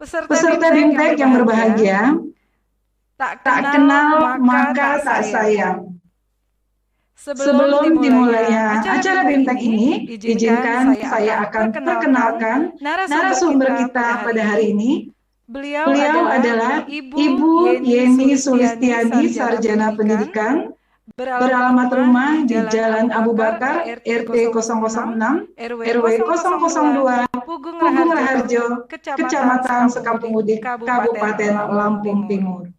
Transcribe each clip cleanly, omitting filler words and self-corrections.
Peserta BIMTEK yang berbahagia, tak kenal maka tak sayang. Sebelum dimulainya acara BIMTEK ini, izinkan saya akan perkenalkan narasumber kita pada hari ini. Beliau adalah Ibu Yeni Sulistiani, Sarjana Pendidikan, beralamat rumah di Jalan Abu Bakar, RT 006, RW 002, Pugung Raharjo, Kecamatan Sekampung Udik, Kabupaten Lampung Timur.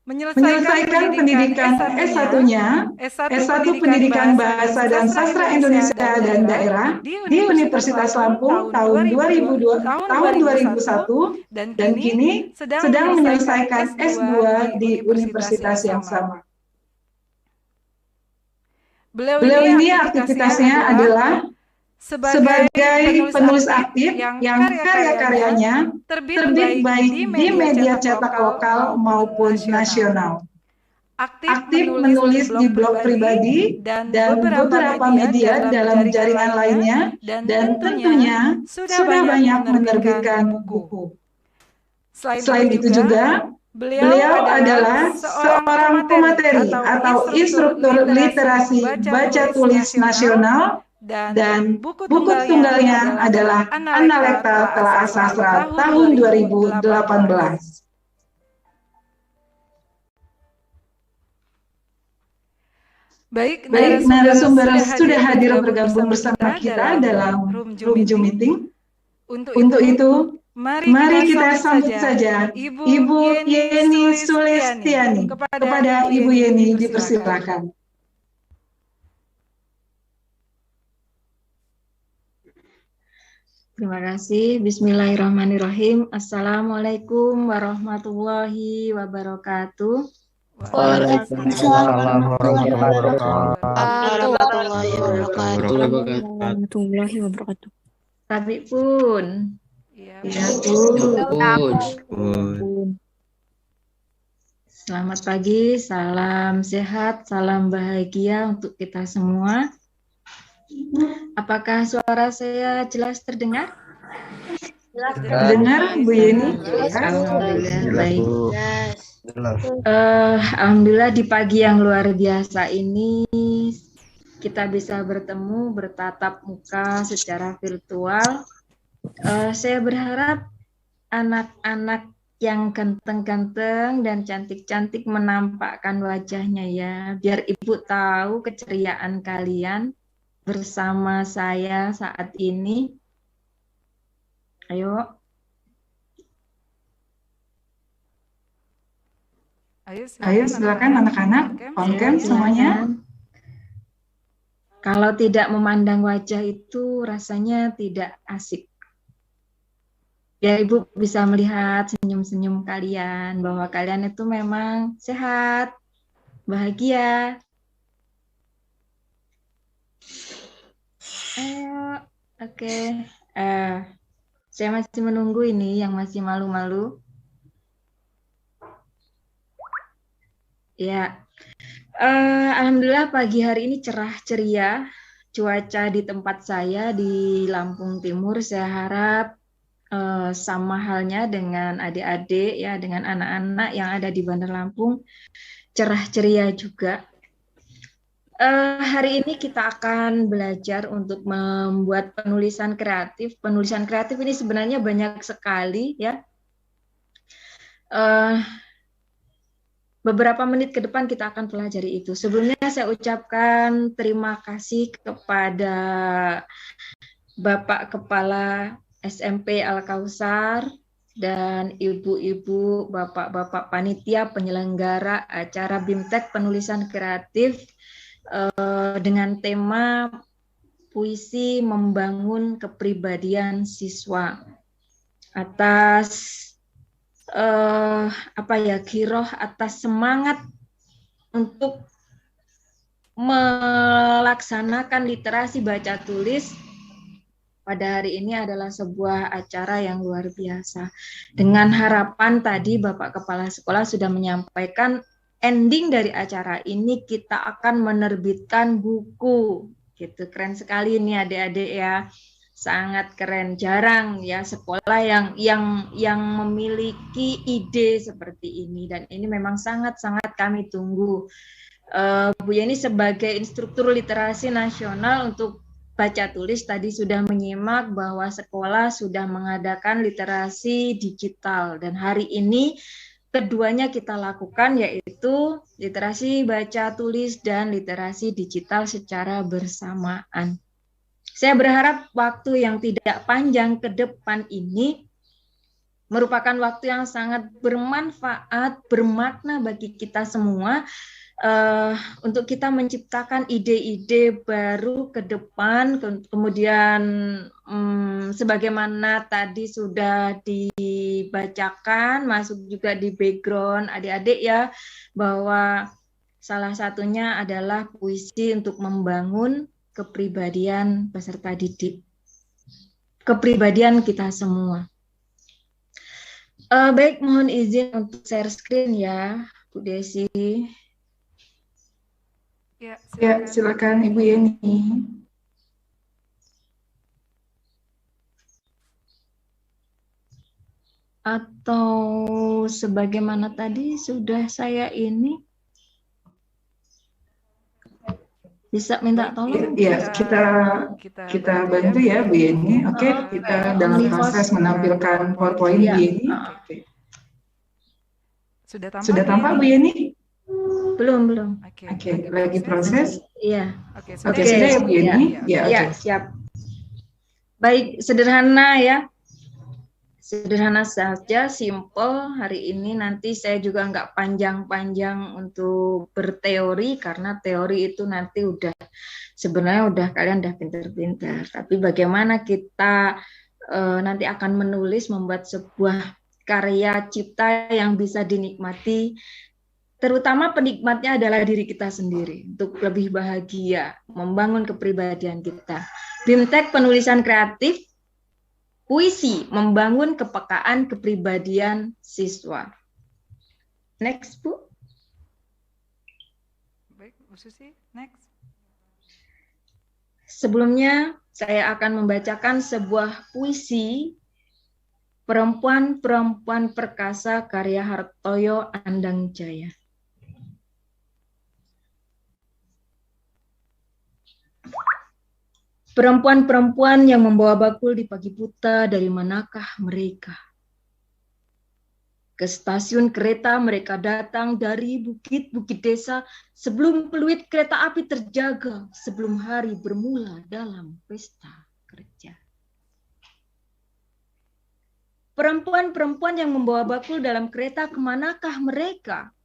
Menyelesaikan pendidikan S1-nya, S1 Pendidikan Bahasa dan Sastra Indonesia dan Daerah di Universitas Lampung tahun 2001 dan kini sedang menyelesaikan S2 di universitas yang sama. Beliau ini aktivitasnya adalah sebagai penulis aktif yang karya-karyanya terbit baik di media cetak lokal maupun nasional. Aktif menulis di blog pribadi dan beberapa media dalam jaringan lainnya, dan tentunya sudah banyak menerbitkan buku. Selain itu juga, beliau adalah seorang pemateri atau instruktur literasi baca tulis nasional, dan buku tunggalnya adalah Analekta Telaah Sastra tahun 2018. Baik, narasumber sudah hadir bergabung bersama kita dalam Room Zoom Meeting. Untuk itu, mari kita sambut saja Ibu Yeni Sulistiani. Kepada Ibu Yeni dipersilakan. Terima kasih. Bismillahirrahmanirrahim. Assalamualaikum warahmatullahi wabarakatuh. Waalaikumsalam warahmatullahi wabarakatuh. Tapi pun. Ya, pun. Selamat pagi, salam sehat, salam bahagia untuk kita semua. Apakah suara saya jelas terdengar? Terdengar, Bu Yeni? Alhamdulillah, baik. Alhamdulillah di pagi yang luar biasa ini kita bisa bertemu, bertatap muka secara virtual. Saya berharap anak-anak yang ganteng-ganteng dan cantik-cantik menampakkan wajahnya ya, biar Ibu tahu keceriaan kalian bersama saya saat ini. Ayo silakan anak-anak, on cam semuanya. Kalau tidak memandang wajah itu rasanya tidak asik. Ya, Ibu bisa melihat senyum-senyum kalian, bahwa kalian itu memang sehat, bahagia. Ayo, oke. Saya masih menunggu ini yang masih malu-malu. Ya, alhamdulillah pagi hari ini cerah ceria. Cuaca di tempat saya di Lampung Timur, saya harap sama halnya dengan adik-adik ya, dengan anak-anak yang ada di Bandar Lampung, cerah ceria juga. Hari ini kita akan belajar untuk membuat penulisan kreatif. Penulisan kreatif ini sebenarnya banyak sekali ya. Beberapa menit ke depan kita akan pelajari itu. Sebelumnya saya ucapkan terima kasih kepada Bapak Kepala SMP Al-Kausar dan ibu-ibu, bapak-bapak panitia penyelenggara acara BIMTEK penulisan kreatif dengan tema puisi membangun kepribadian siswa, atas giroh, atas semangat untuk melaksanakan literasi baca tulis. Pada hari ini adalah sebuah acara yang luar biasa. Dengan harapan tadi Bapak Kepala Sekolah sudah menyampaikan, ending dari acara ini kita akan menerbitkan buku. Gitu, keren sekali ini adik-adik ya. sangat keren. Jarang ya sekolah yang memiliki ide seperti ini, dan ini memang sangat-sangat kami tunggu. Bu Yeni sebagai instruktur literasi nasional untuk baca tulis tadi sudah menyimak bahwa sekolah sudah mengadakan literasi digital, dan hari ini keduanya kita lakukan, yaitu literasi baca tulis dan literasi digital secara bersamaan. Saya berharap waktu yang tidak panjang ke depan ini merupakan waktu yang sangat bermanfaat, bermakna bagi kita semua, untuk kita menciptakan ide-ide baru ke depan. Kemudian sebagaimana tadi sudah dibacakan, masuk juga di background adik-adik ya, bahwa salah satunya adalah puisi untuk membangun kepribadian peserta didik, kepribadian kita semua. Baik, mohon izin untuk share screen ya, Bu Desi. Ya, silakan Ibu Yeni. Atau sebagaimana tadi sudah saya ini bisa minta tolong? Ya, kita bantu ya Bu Yeni. Oke, kita dalam proses menampilkan PowerPoint Bu Yeni. Sudah tampak Bu Yeni? Belum. Oke, lagi proses. Iya. Oke, sudah ya Bu Yeni? Ya, siap. Baik, sederhana ya. Sederhana saja, simple. Hari ini nanti saya juga nggak panjang-panjang untuk berteori, karena teori itu nanti sebenarnya kalian udah pinter-pinter. Tapi bagaimana kita nanti akan menulis, membuat sebuah karya cipta yang bisa dinikmati, terutama penikmatnya adalah diri kita sendiri, untuk lebih bahagia, membangun kepribadian kita. BIMTEK penulisan kreatif, puisi, membangun kepekaan kepribadian siswa. Next, Bu. Baik, Bu Susi, next. Sebelumnya, saya akan membacakan sebuah puisi Perempuan-Perempuan Perkasa karya Hartoyo Andangjaya. Perempuan-perempuan yang membawa bakul di pagi buta, dari manakah mereka? Ke stasiun kereta mereka datang dari bukit-bukit desa, sebelum peluit kereta api terjaga, sebelum hari bermula dalam pesta kerja. Perempuan-perempuan yang membawa bakul dalam kereta, kemanakah mereka?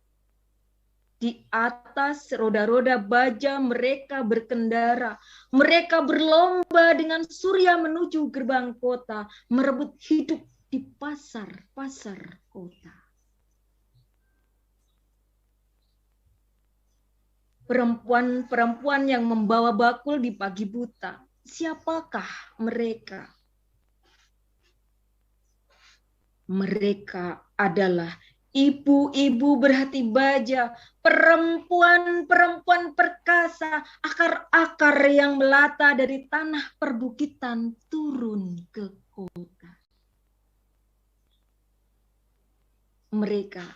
Di atas roda-roda baja mereka berkendara, mereka berlomba dengan surya menuju gerbang kota, merebut hidup di pasar-pasar kota. Perempuan-perempuan yang membawa bakul di pagi buta, siapakah mereka? Mereka adalah ibu-ibu berhati baja, perempuan-perempuan perkasa, akar-akar yang melata dari tanah perbukitan turun ke kota. Mereka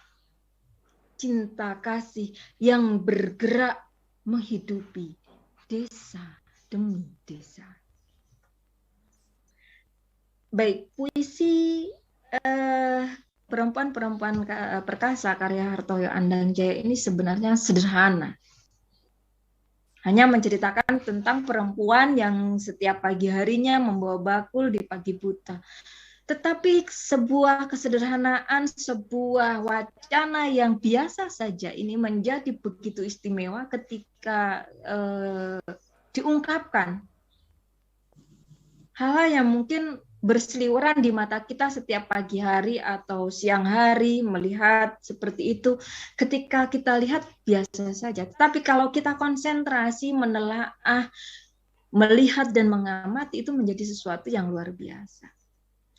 cinta kasih yang bergerak menghidupi desa demi desa. Baik, puisi Perempuan-Perempuan Perkasa karya Hartoyo Andangjaya ini sebenarnya sederhana. Hanya menceritakan tentang perempuan yang setiap pagi harinya membawa bakul di pagi buta. Tetapi sebuah kesederhanaan, sebuah wacana yang biasa saja ini menjadi begitu istimewa ketika diungkapkan. Hal-hal yang mungkin berseliweran di mata kita setiap pagi hari atau siang hari melihat seperti itu, ketika kita lihat biasa saja. Tapi kalau kita konsentrasi, menelaah, melihat dan mengamati, itu menjadi sesuatu yang luar biasa.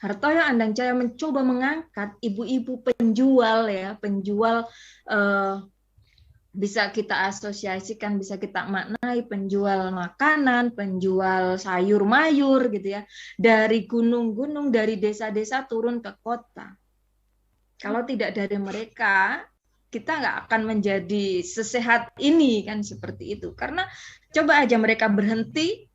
Hartoyo Andangjaya mencoba mengangkat ibu-ibu penjual bisa kita asosiasikan, bisa kita maknai penjual makanan, penjual sayur mayur gitu ya, dari gunung-gunung, dari desa-desa turun ke kota. Kalau tidak dari mereka, kita nggak akan menjadi sesehat ini kan, seperti itu. Karena coba aja mereka berhenti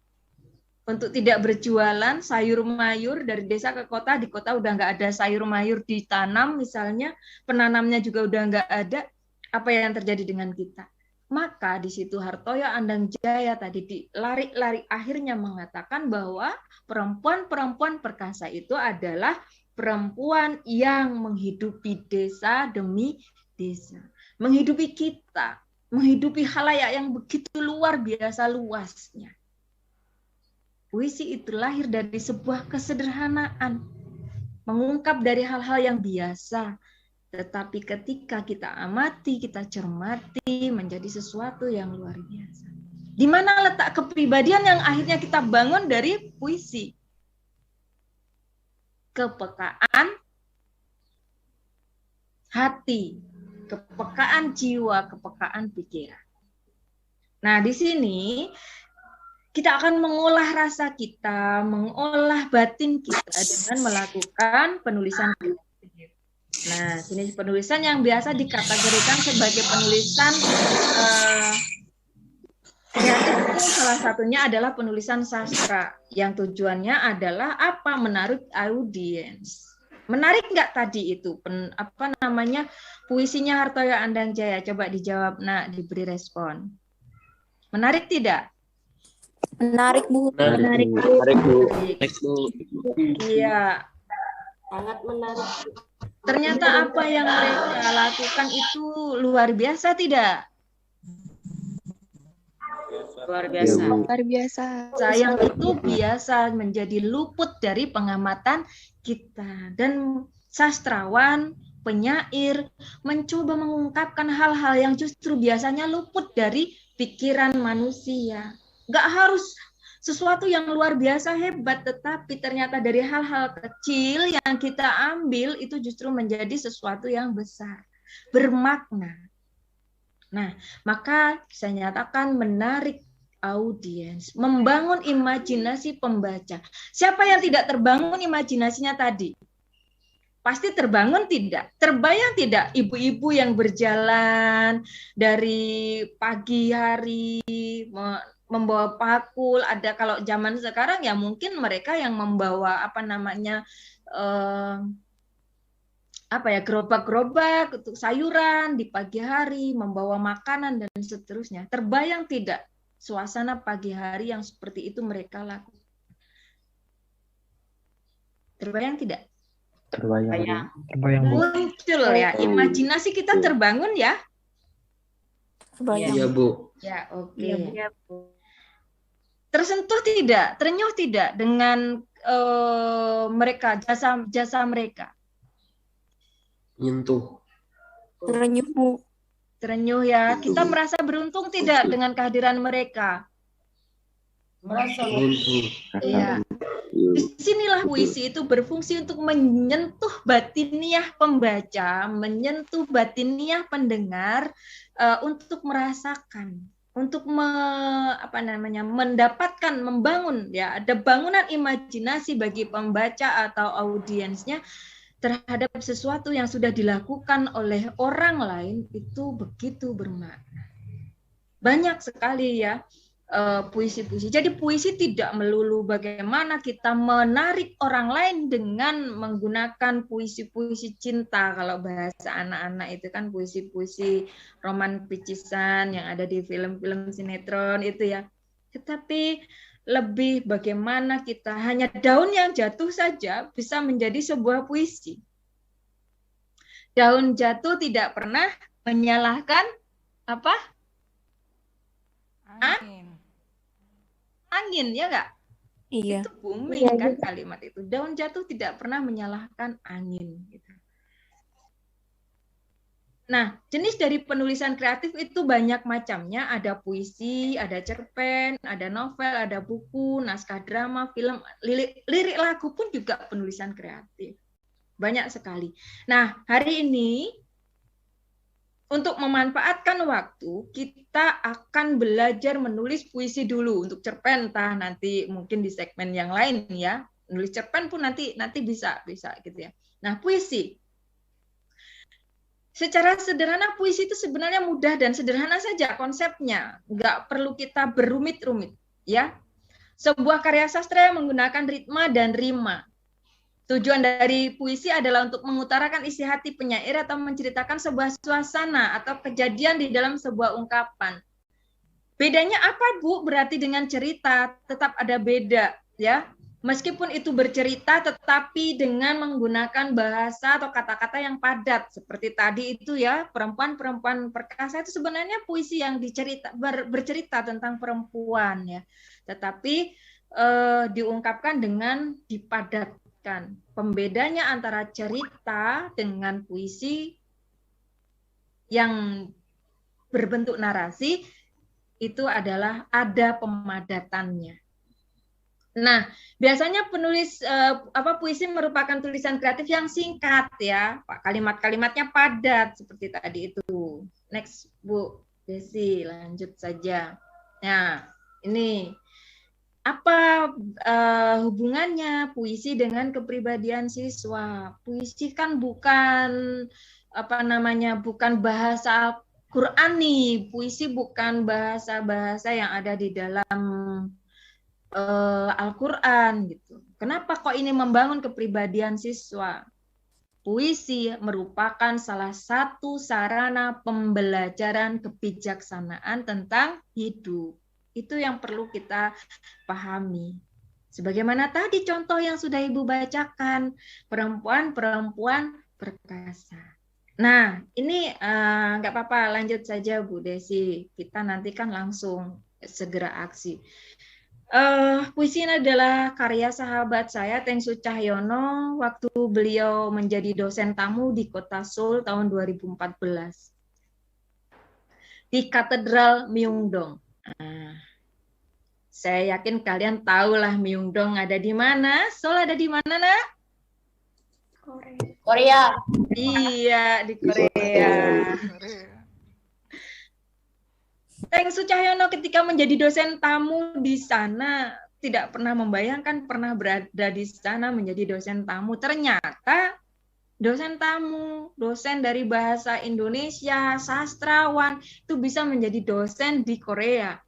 untuk tidak berjualan sayur mayur dari desa ke kota, di kota udah nggak ada sayur mayur ditanam misalnya, penanamnya juga udah nggak ada, apa yang terjadi dengan kita? Maka di situ Hartoyo Andang-Jaya tadi dilari-lari akhirnya mengatakan bahwa perempuan-perempuan perkasa itu adalah perempuan yang menghidupi desa demi desa, menghidupi kita, menghidupi khalayak yang begitu luar biasa luasnya. Puisi itu lahir dari sebuah kesederhanaan, mengungkap dari hal-hal yang biasa, tetapi ketika kita amati, kita cermati, menjadi sesuatu yang luar biasa. Di mana letak kepribadian yang akhirnya kita bangun dari puisi? Kepekaan hati, kepekaan jiwa, kepekaan pikiran. Nah, di sini kita akan mengolah rasa kita, mengolah batin kita dengan melakukan penulisan kreatif. Nah, jenis penulisan yang biasa dikategorikan sebagai penulisan kreatif, salah satunya adalah penulisan sastra, yang tujuannya adalah apa? Menarik audiens. Menarik nggak tadi itu? Puisinya Hartoyo Andang-Jaya? Coba dijawab, nak, diberi respon. Menarik tidak? Menarik, Bu. Menarik, Bu. Menarik, Bu. Iya. Sangat menarik. Ternyata apa yang mereka lakukan itu luar biasa tidak? Luar biasa. Luar biasa. Sayang itu biasa menjadi luput dari pengamatan kita. Dan sastrawan, penyair mencoba mengungkapkan hal-hal yang justru biasanya luput dari pikiran manusia. Nggak harus sesuatu yang luar biasa hebat, tetapi ternyata dari hal-hal kecil yang kita ambil itu justru menjadi sesuatu yang besar, bermakna. Nah, maka saya nyatakan menarik audiens, membangun imajinasi pembaca. Siapa yang tidak terbangun imajinasinya tadi? Pasti terbangun tidak? Terbayang tidak ibu-ibu yang berjalan dari pagi hari membawa pakul? Ada, kalau zaman sekarang ya mungkin mereka yang membawa gerobak-gerobak untuk sayuran di pagi hari, membawa makanan dan seterusnya. Terbayang tidak suasana pagi hari yang seperti itu mereka lakukan? Terbayang tidak? Terbayang. Muncul ya, imajinasi kita terbangun ya? Iya, Bu. Ya, oke. Tersentuh tidak? Terenyuh tidak dengan mereka, jasa mereka? Nyentuh. Terenyuh, Bu. Terenyuh ya. Kita merasa beruntung tidak dengan kehadiran mereka? Merasa Beruntung. Iya. Disinilah puisi itu berfungsi untuk menyentuh batiniah pembaca, menyentuh batiniah pendengar, untuk merasakan, untuk mendapatkan, membangun ya, ada bangunan imajinasi bagi pembaca atau audiensnya terhadap sesuatu yang sudah dilakukan oleh orang lain, itu begitu bermakna. Banyak sekali ya puisi-puisi. Jadi puisi tidak melulu bagaimana kita menarik orang lain dengan menggunakan puisi-puisi cinta. Kalau bahasa anak-anak itu kan puisi-puisi roman picisan yang ada di film-film sinetron itu ya. Tetapi lebih bagaimana kita hanya daun yang jatuh saja bisa menjadi sebuah puisi. Daun jatuh tidak pernah menyalahkan apa? Angin, ya nggak? Iya. Itu booming kan kalimat itu. Daun jatuh tidak pernah menyalahkan angin. Gitu. Nah, jenis dari penulisan kreatif itu banyak macamnya. Ada puisi, ada cerpen, ada novel, ada buku, naskah drama, film, lirik lagu pun juga penulisan kreatif. Banyak sekali. Nah, hari ini untuk memanfaatkan waktu, kita akan belajar menulis puisi dulu untuk cerpen, entah nanti mungkin di segmen yang lain ya. Nulis cerpen pun nanti bisa gitu ya. Nah, puisi. Secara sederhana puisi itu sebenarnya mudah dan sederhana saja konsepnya. Nggak perlu kita berumit-rumit ya. Sebuah karya sastra yang menggunakan ritma dan rima. Tujuan dari puisi adalah untuk mengutarakan isi hati penyair atau menceritakan sebuah suasana atau kejadian di dalam sebuah ungkapan. Bedanya apa, Bu? Berarti dengan cerita tetap ada beda, ya. Meskipun itu bercerita, tetapi dengan menggunakan bahasa atau kata-kata yang padat. Seperti tadi itu ya, perempuan-perempuan perkasa itu sebenarnya puisi yang bercerita tentang perempuan, ya. Tetapi diungkapkan dengan dipadatkan. Pembedanya antara cerita dengan puisi yang berbentuk narasi itu adalah ada pemadatannya. Nah, biasanya penulis puisi merupakan tulisan kreatif yang singkat ya, kalimat-kalimatnya padat seperti tadi itu. Next, Bu Desi, lanjut saja. Nah, ini apa hubungannya puisi dengan kepribadian siswa? Puisi kan bukan bukan bahasa Qur'ani. Puisi bukan bahasa-bahasa yang ada di dalam Al-Qur'an gitu. Kenapa kok ini membangun kepribadian siswa? Puisi merupakan salah satu sarana pembelajaran kebijaksanaan tentang hidup. Itu yang perlu kita pahami. Sebagaimana tadi contoh yang sudah Ibu bacakan, perempuan-perempuan perkasa. Nah, ini nggak apa-apa, lanjut saja Bu Desi. Kita nanti kan langsung segera aksi. Puisi ini adalah karya sahabat saya, Tengsu Cahyono, waktu beliau menjadi dosen tamu di Kota Seoul tahun 2014. Di Katedral Myeongdong. Saya yakin kalian tahulah Myeongdong ada di mana. Seoul ada di mana, Nak? Korea. Iya, di Korea. Tengsu Cahyono ketika menjadi dosen tamu di sana tidak pernah membayangkan pernah berada di sana menjadi dosen tamu. Ternyata dosen tamu, dosen dari bahasa Indonesia, sastrawan, itu bisa menjadi dosen di Korea.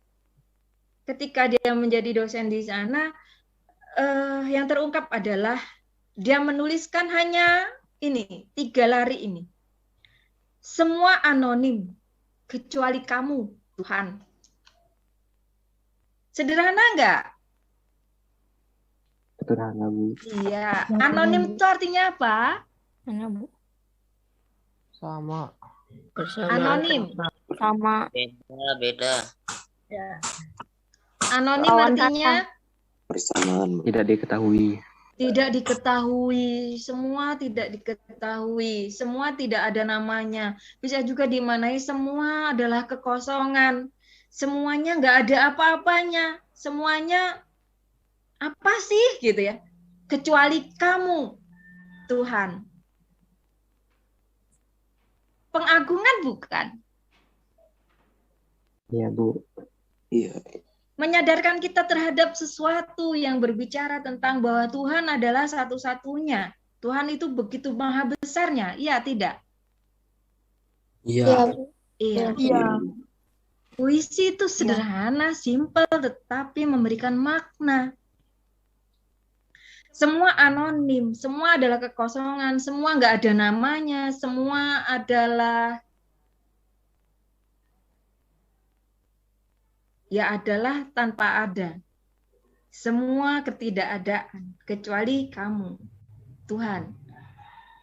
Ketika dia menjadi dosen di sana, yang terungkap adalah dia menuliskan hanya ini, 3 lari ini. Semua anonim, kecuali kamu, Tuhan. Sederhana enggak? Sederhana, Bu. Iya, anonim itu artinya apa? Mana, Bu? Sama. Anonim. Sama. Beda. Ya. Anonim artinya Persamaan. Tidak diketahui. tidak diketahui, semua tidak diketahui, semua tidak ada namanya. Bisa juga dimaknai semua adalah kekosongan. Semuanya nggak ada apa-apanya. Semuanya apa sih gitu ya? Kecuali kamu, Tuhan. Pengagungan bukan? Iya, Bu. Iya. Menyadarkan kita terhadap sesuatu yang berbicara tentang bahwa Tuhan adalah satu-satunya. Tuhan itu begitu maha besarnya, iya tidak? Iya. Iya. Puisi itu sederhana, simpel, tetapi memberikan makna. Semua anonim, semua adalah kekosongan, semua nggak ada namanya, semua adalah adalah tanpa ada. Semua ketidakadaan, kecuali kamu, Tuhan.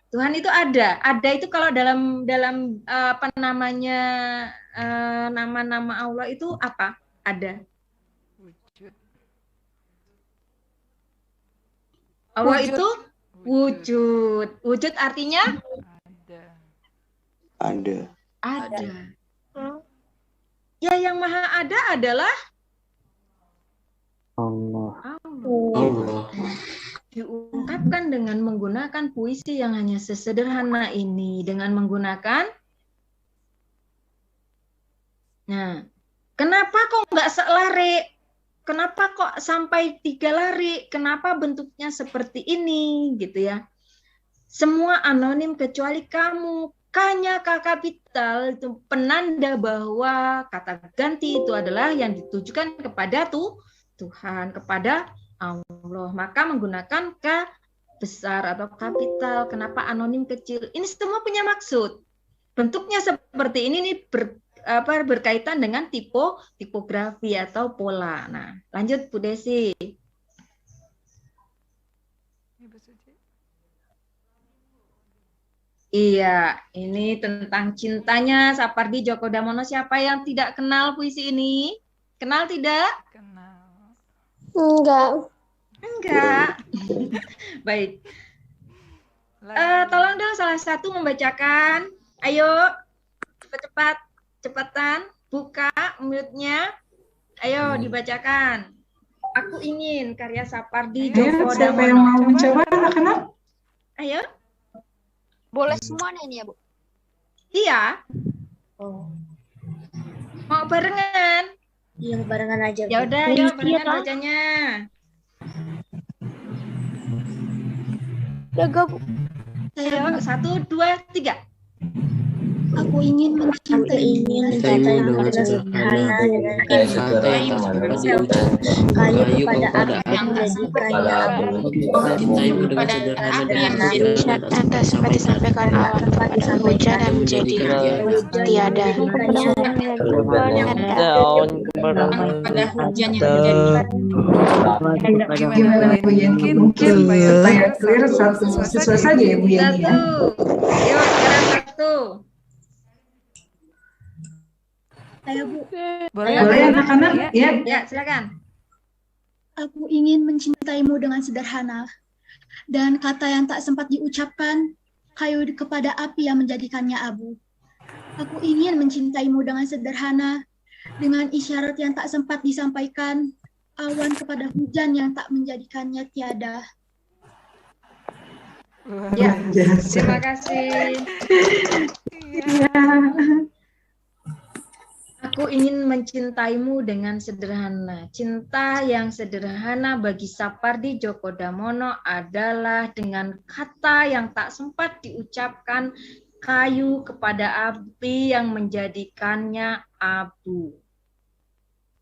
Tuhan itu ada. Ada itu kalau dalam apa namanya nama-nama Allah itu apa? Ada. Allah itu wujud. Wujud artinya? Ada. Ada. Ya, yang maha ada adalah Allah. Diungkapkan dengan menggunakan puisi yang hanya sesederhana ini, dengan menggunakan Nah, kenapa kok nggak selari? Kenapa kok sampai 3 lari? Kenapa bentuknya seperti ini, gitu ya? Semua anonim kecuali kamu. K-nya K kapital itu penanda bahwa kata ganti itu adalah yang ditujukan kepada Tuhan, kepada Allah. Maka menggunakan K besar atau kapital. Kenapa anonim kecil? Ini semua punya maksud. Bentuknya seperti ini nih berkaitan dengan tipografi atau pola. Nah, lanjut Bu Desi. Iya, ini tentang cintanya Sapardi Djoko Damono. Siapa yang tidak kenal puisi ini? Kenal tidak? Kenal. Enggak. Baik. Tolong dong salah satu membacakan. Ayo, cepatan, buka mute-nya. Ayo dibacakan. Aku ingin karya Sapardi Djoko Damono. Siapa yang mau mencoba anak-anak? Ayo. Boleh semua nih ya, Bu? Iya. Oh. Mau barengan? Iya, barengan aja. Ya udah, yuk barengan bacanya. Jaga, Bu. Ayo, 1, 2, 3. Aku ingin mencintai dengan sederhana dengan kayu kepada api yang menjadikannya abu. Cintaimu dengan sederhana Anda sampai disampaikan awan hujan dan menjadi tiada. pada hujan yang Gimana Bu Yeni? Mungkin saya clear satu siswa saja ya Bu Yeni ya. Yuk, sekarang 1. Ayo Bu. Boleh anak-anak? Ya. Ya, silakan. Aku ingin mencintaimu dengan sederhana, dan kata yang tak sempat diucapkan, kayu kepada api yang menjadikannya abu. Aku ingin mencintaimu dengan sederhana, dengan isyarat yang tak sempat disampaikan, awan kepada hujan yang tak menjadikannya tiada. Ya, terima kasih. Aku ingin mencintaimu dengan sederhana. Cinta yang sederhana bagi Sapardi Djoko Damono adalah dengan kata yang tak sempat diucapkan, kayu kepada api yang menjadikannya abu.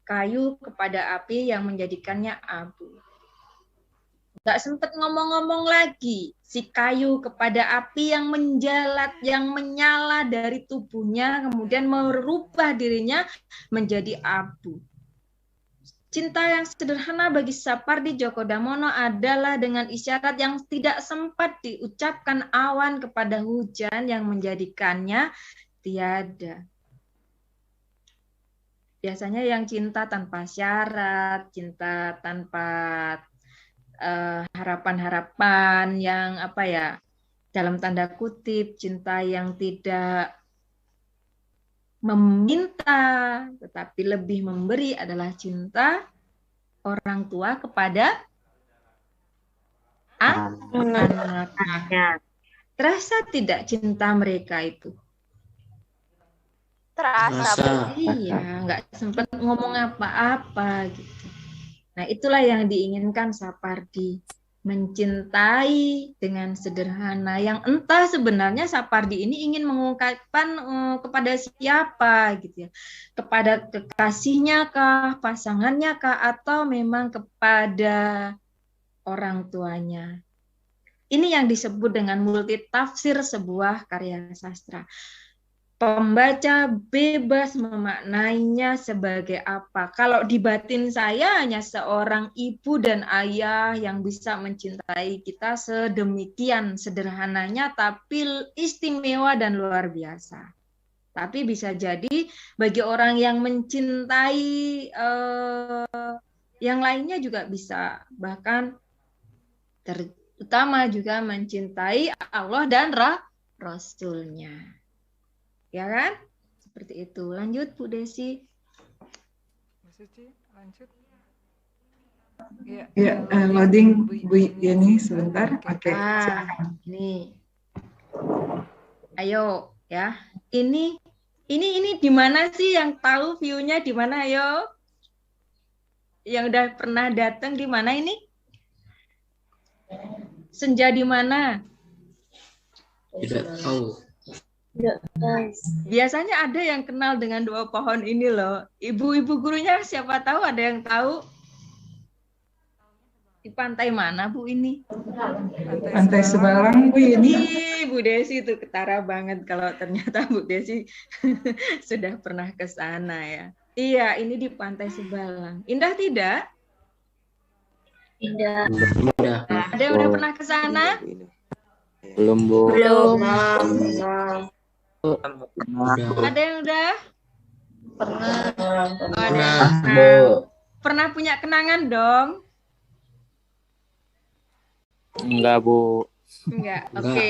Kayu kepada api yang menjadikannya abu. Nggak sempat ngomong-ngomong lagi. Si kayu kepada api yang menjalat, yang menyala dari tubuhnya, kemudian merubah dirinya menjadi abu. Cinta yang sederhana bagi Sapardi Djoko Damono adalah dengan isyarat yang tidak sempat diucapkan, awan kepada hujan yang menjadikannya tiada. Biasanya yang cinta tanpa syarat, cinta tanpa harapan-harapan yang dalam tanda kutip, cinta yang tidak meminta tetapi lebih memberi adalah cinta orang tua kepada anak-anaknya. Terasa tidak cinta mereka itu? Terasa. Iya, nggak sempat ngomong apa-apa gitu. Nah, itulah yang diinginkan Sapardi, mencintai dengan sederhana, yang entah sebenarnya Sapardi ini ingin mengungkapkan kepada siapa gitu ya, kepada kekasihnya kah, pasangannya kah, atau memang kepada orang tuanya. Ini yang disebut dengan multitafsir sebuah karya sastra. Pembaca bebas memaknainya sebagai apa. Kalau di batin saya hanya seorang ibu dan ayah yang bisa mencintai kita sedemikian sederhananya, tapi istimewa dan luar biasa. Tapi bisa jadi bagi orang yang mencintai yang lainnya juga bisa, bahkan terutama juga mencintai Allah dan Rasul-Nya. Ya kan? Seperti itu. Lanjut Bu Desi. Bu Suci, lanjut. Ya, loading Bu Yeni sebentar. Oke, silakan. Ini. Ayo ya. Ini Ini di mana sih yang tahu view-nya di mana, ayo? Yang udah pernah datang di mana ini? Senja di mana? Tidak tahu. Biasanya ada yang kenal dengan 2 pohon ini loh. Ibu-ibu gurunya siapa tahu ada yang tahu? Di pantai mana Bu ini? Pantai Sebalang Bu ini. Bu Desi itu ketara banget kalau ternyata Bu Desi sudah pernah ke sana ya. Iya, ini di Pantai Sebalang. Indah tidak? Indah. Ada yang udah pernah ke sana? Belum, Bu. Belum. Ada yang udah? Pernah. Pernah punya kenangan dong? Enggak, Bu. Enggak, oke.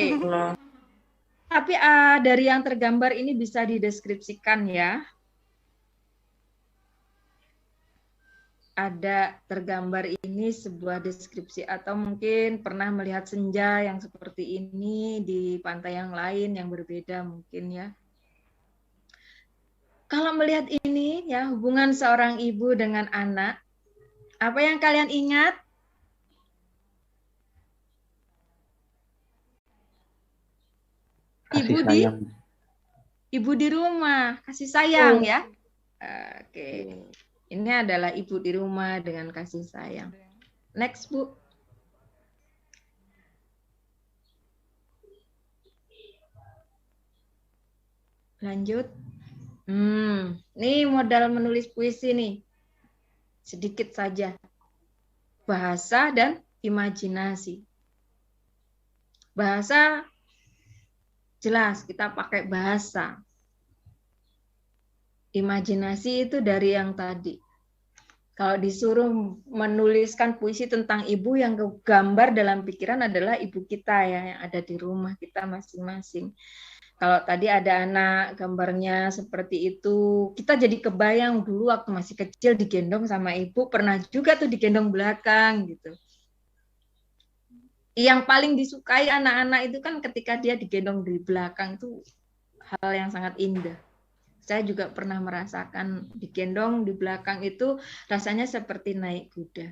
Tapi dari yang tergambar ini bisa dideskripsikan ya. Ada tergambar ini sebuah deskripsi atau mungkin pernah melihat senja yang seperti ini di pantai yang lain yang berbeda mungkin ya. Kalau melihat ini ya, hubungan seorang ibu dengan anak, apa yang kalian ingat? Ibu di rumah, kasih sayang ya. Oke. Ini adalah ibu di rumah dengan kasih sayang. Next, Bu. Lanjut. Nih modal menulis puisi nih. Sedikit saja. Bahasa dan imajinasi. Bahasa jelas kita pakai bahasa. Imajinasi itu dari yang tadi. Kalau disuruh menuliskan puisi tentang ibu, yang gambar dalam pikiran adalah ibu kita ya, yang ada di rumah kita masing-masing. Kalau tadi ada anak, gambarnya seperti itu, kita jadi kebayang dulu waktu masih kecil digendong sama ibu, pernah juga tuh digendong belakang gitu. Yang paling disukai anak-anak itu kan ketika dia digendong di belakang, itu hal yang sangat indah. Saya juga pernah merasakan digendong di belakang itu rasanya seperti naik kuda.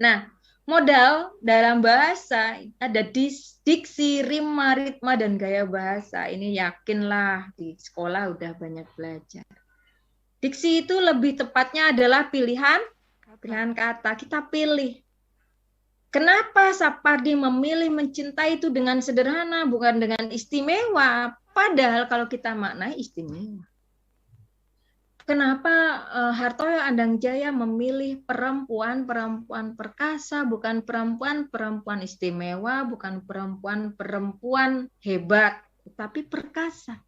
Nah, modal dalam bahasa ada diksi, rima, ritma, dan gaya bahasa. Ini yakinlah di sekolah udah banyak belajar. Diksi itu lebih tepatnya adalah pilihan kata. Kita pilih. Kenapa Sapardi memilih mencintai itu dengan sederhana, bukan dengan istimewa? Padahal kalau kita maknai istimewa. Kenapa Hartoyo Andang-Jaya memilih perempuan perkasa, bukan perempuan istimewa, bukan perempuan hebat, tapi perkasa.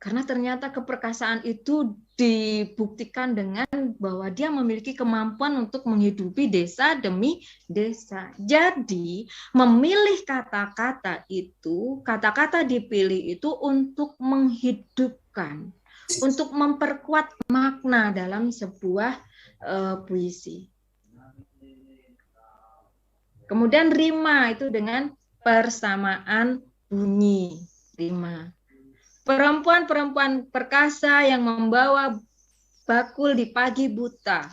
Karena ternyata keperkasaan itu dibuktikan dengan bahwa dia memiliki kemampuan untuk menghidupi desa demi desa. Jadi memilih kata-kata itu, kata-kata dipilih itu untuk menghidupkan, untuk memperkuat makna dalam sebuah puisi. Kemudian rima itu dengan persamaan bunyi, rima. Perempuan-perempuan perkasa yang membawa bakul di pagi buta.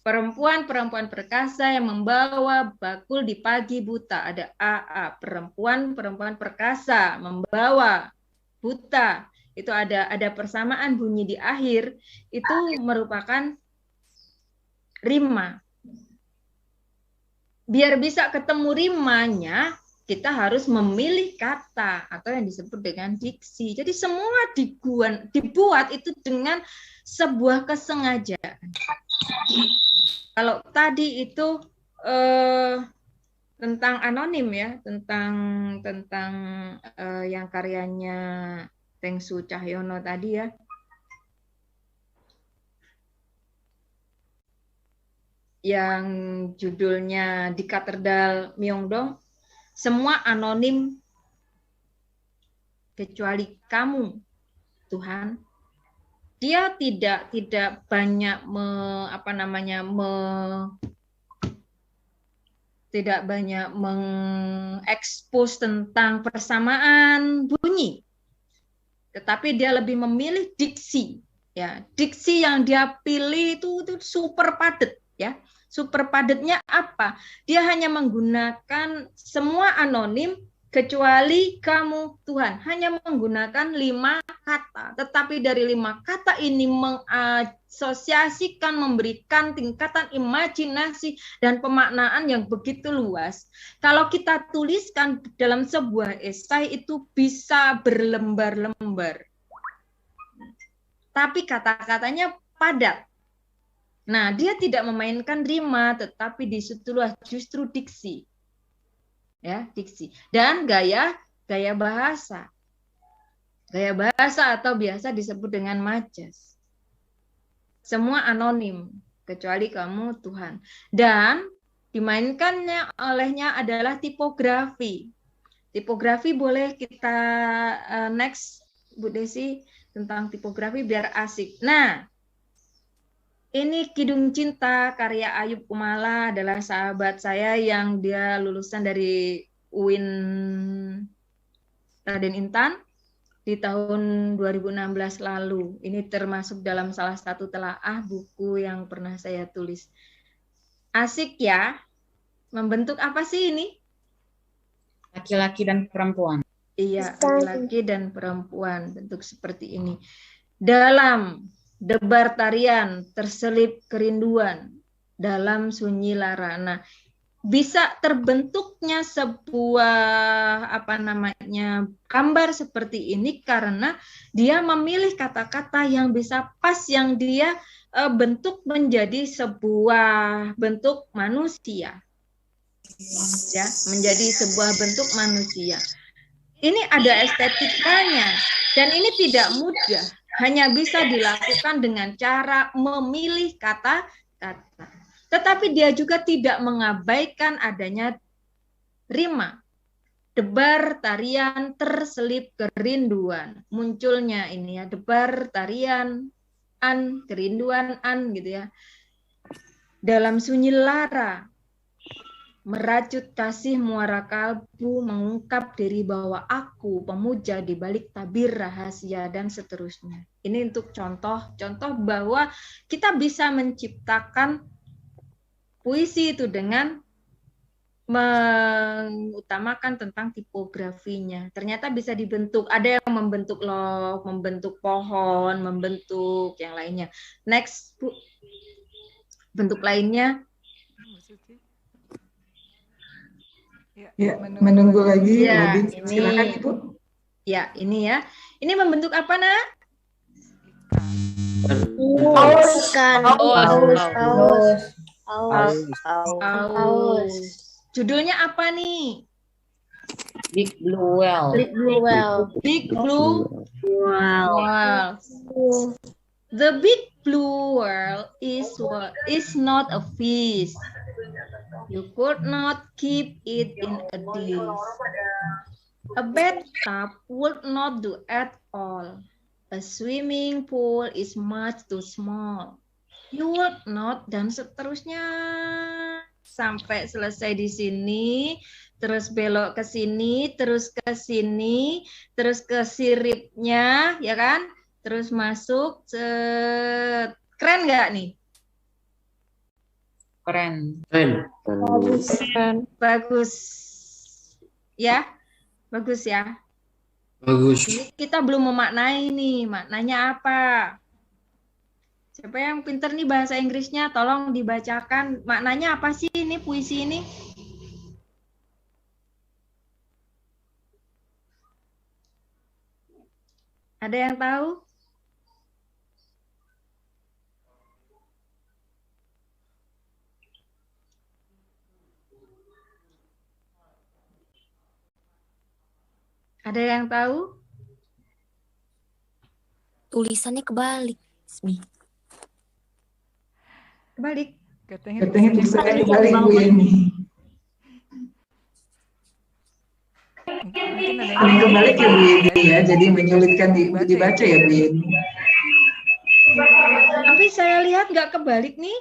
Perempuan-perempuan perkasa yang membawa bakul di pagi buta. Ada AA, perempuan-perempuan perkasa membawa buta. Itu ada persamaan bunyi di akhir, itu merupakan rima. Biar bisa ketemu rimanya, kita harus memilih kata atau yang disebut dengan diksi. Jadi semua dibuat itu dengan sebuah kesengajaan. Kalau tadi itu tentang anonim ya, tentang yang karyanya Tengsu Cahyono tadi ya. Yang judulnya Di Katedral Myeongdong. Semua anonim kecuali kamu, Tuhan. Dia tidak tidak banyak mengekspos tentang persamaan bunyi, tetapi dia lebih memilih diksi. Ya, diksi yang dia pilih itu super padat, ya. Super padatnya apa? Dia hanya menggunakan semua anonim kecuali kamu Tuhan. Hanya menggunakan 5 kata. Tetapi dari 5 kata ini mengasosiasikan, memberikan tingkatan imajinasi dan pemaknaan yang begitu luas. Kalau kita tuliskan dalam sebuah esai itu bisa berlembar-lembar. Tapi kata-katanya padat. Nah, dia tidak memainkan rima, tetapi disitulah justru diksi. Ya, diksi. Dan gaya bahasa. Gaya bahasa atau biasa disebut dengan majas. Semua anonim, kecuali kamu Tuhan. Dan dimainkannya olehnya adalah tipografi. Tipografi boleh kita next, Bu Desi, tentang tipografi biar asik. Nah, ini Kidung Cinta karya Ayub Kumala, adalah sahabat saya yang dia lulusan dari UIN Raden Intan di tahun 2016 lalu. Ini termasuk dalam salah satu telaah buku yang pernah saya tulis. Asik ya? Membentuk apa sih ini? Laki-laki dan perempuan. Iya, laki-laki dan perempuan, bentuk seperti ini. Dalam debar tarian terselip kerinduan, dalam sunyi lara. Nah, bisa terbentuknya sebuah gambar seperti ini karena dia memilih kata-kata yang bisa pas, yang dia bentuk menjadi sebuah bentuk manusia. Ya, menjadi sebuah bentuk manusia. Ini ada estetikanya, dan ini tidak mudah. Hanya bisa dilakukan dengan cara memilih kata-kata. Tetapi dia juga tidak mengabaikan adanya rima. Debar tarian terselip kerinduan. Munculnya ini ya, debar tarian an, kerinduan an gitu ya. Dalam sunyi lara, merajut kasih muara kalbu, mengungkap diri bahwa aku pemuja di balik tabir rahasia, dan seterusnya. Ini untuk contoh bahwa kita bisa menciptakan puisi itu dengan mengutamakan tentang tipografinya. Ternyata bisa dibentuk. Ada yang membentuk log, membentuk pohon, membentuk yang lainnya. Next, Bu. Bentuk lainnya. Ya, menunggu lagi. Ya, silakan Ibu. Ya, ini ya. Ini membentuk apa, Nak? Paus. Judulnya apa nih? Big Blue Whale. Big Blue Whale. Big Blue Whale. The big blue whale is not a fish. You could not keep it in a dish. A bathtub would not do at all. A swimming pool is much too small. You would not, dan seterusnya sampai selesai di sini, terus belok ke sini, terus ke sini, terus ke siripnya, ya kan? Terus masuk, keren nggak nih? Keren. Bagus. Ya, bagus ya. Bagus. Ini kita belum memaknai nih, maknanya apa? Siapa yang pinter nih bahasa Inggrisnya? Tolong dibacakan. Maknanya apa sih ini puisi ini? Ada yang tahu? Ada yang tahu? Tulisannya kebalik. Kebalik. Katanya tulisannya kebalik Bu Yeni. Kebalik ya Bu Yeni ya, jadi menyulitkan dibaca ya Bu Yeni. Tapi saya lihat nggak kebalik nih.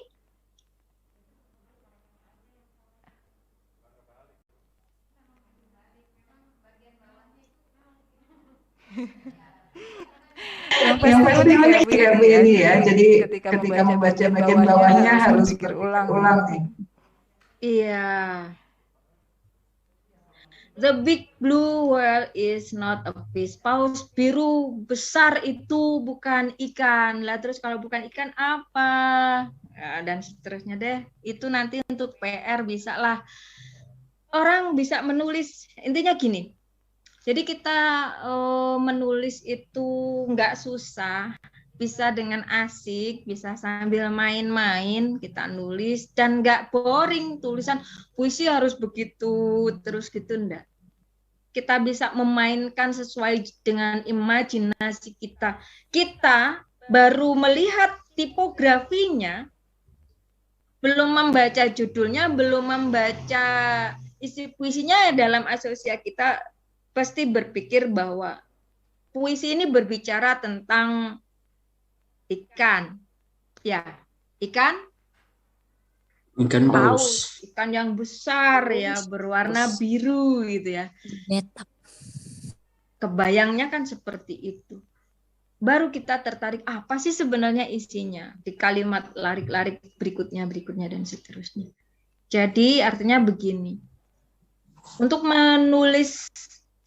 Yang Yang pasti unik ya Bu Yeni ya. Jadi ketika ketika membaca membaca bagian bawahnya harus berpikir berpikir ulang. ulang nih. Iya. The big blue whale is not a fish. Paus biru besar itu bukan ikan. Lah terus kalau bukan ikan apa? Ya, dan seterusnya deh. Itu nanti untuk PR bisa lah. Orang bisa menulis, intinya gini. Jadi kita menulis itu nggak susah. Bisa dengan asik, bisa sambil main-main kita nulis dan nggak boring tulisan puisi harus begitu terus gitu enggak. Kita bisa memainkan sesuai dengan imajinasi kita. Kita baru melihat tipografinya, belum membaca judulnya, belum membaca isi puisinya dalam asosiasi kita pasti berpikir bahwa puisi ini berbicara tentang ikan, ya, ikan paus, ikan yang besar ya, berwarna biru gitu ya. Kebayangnya kan seperti itu. Baru kita tertarik apa sih sebenarnya isinya di kalimat larik-larik berikutnya dan seterusnya. Jadi artinya begini, untuk menulis